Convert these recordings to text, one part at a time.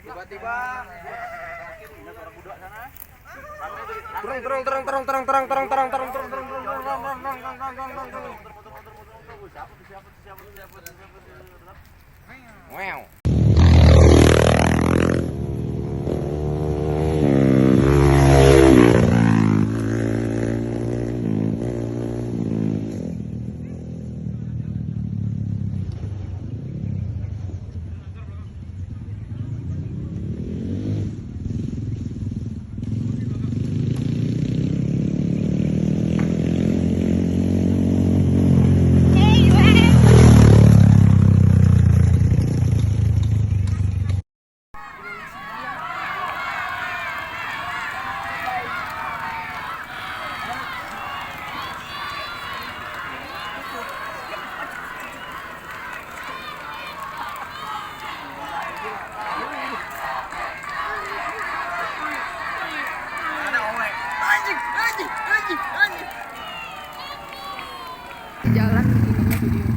Tiba-tiba wow. Jalan begininya video.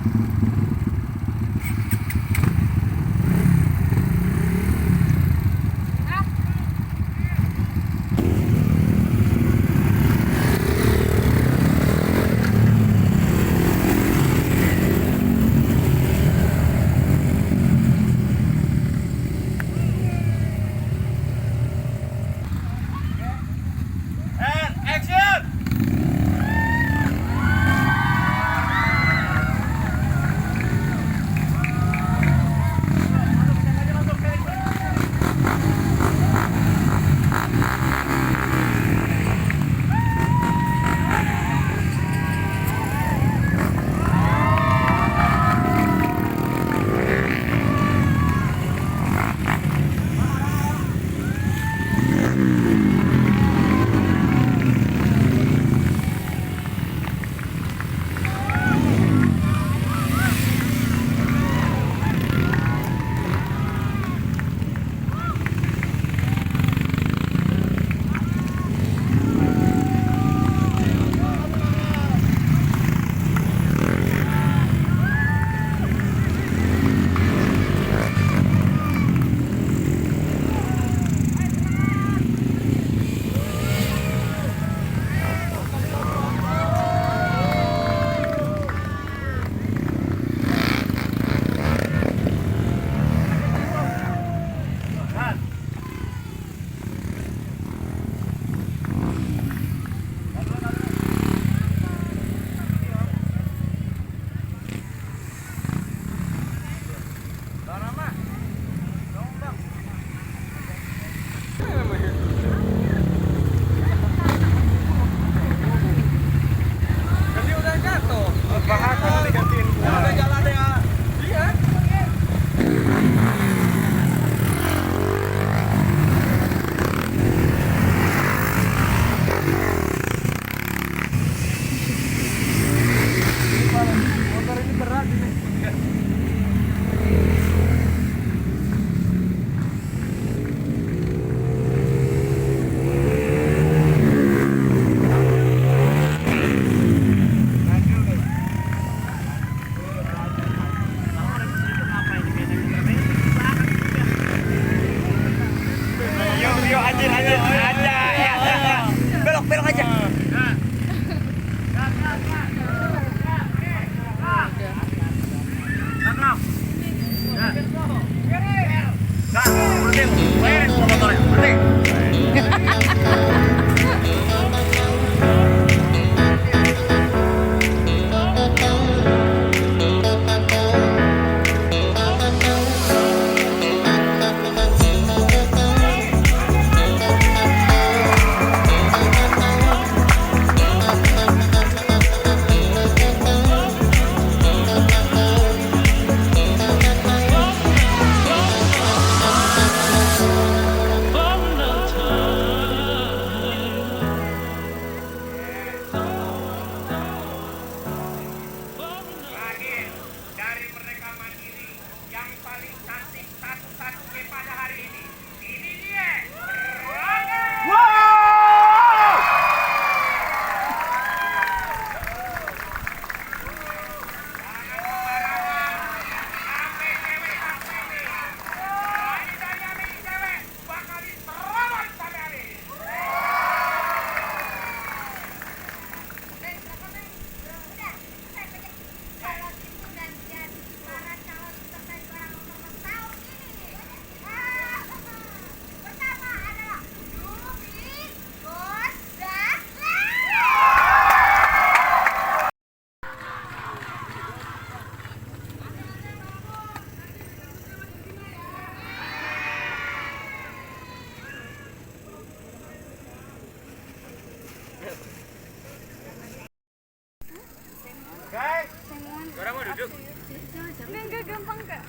gampang kak.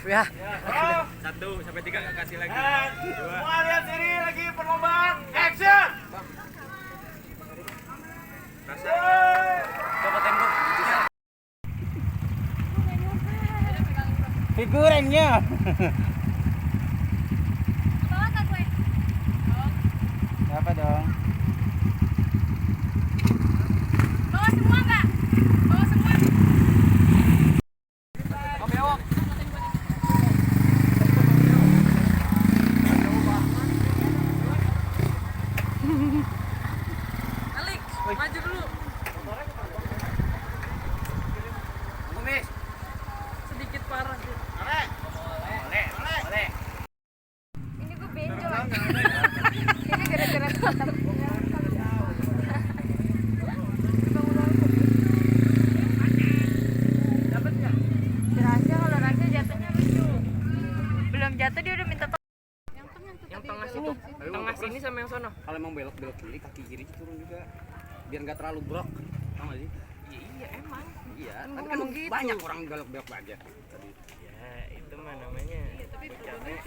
Ya. 1 sampai 3 kasih lagi. Semua lihat sini lagi perlombaan. Action. Coba tembok. Figurannya. Bawa kak gue. Apa dong? Bawa semua kak. Bawa semua. Alik, maju dulu. Kumis. Sedikit parah sih. Oleh. Ini gue benjol. Ini gara-gara tatap. Dapat nggak? Si Rasya, kalau Rasya jatuhnya lucu. Belum jatuh dia udah minta tolong. Yang tengah sini. Tengah sini sama yang sono. Kalau emang belok kiri, kaki kiri turun juga. Biar nggak terlalu brok. Tahu nggak sih? Iya emang. Iya, Emang kan gitu. banyak orang belok-belok aja. Ya itu mah namanya Tapi bocahnya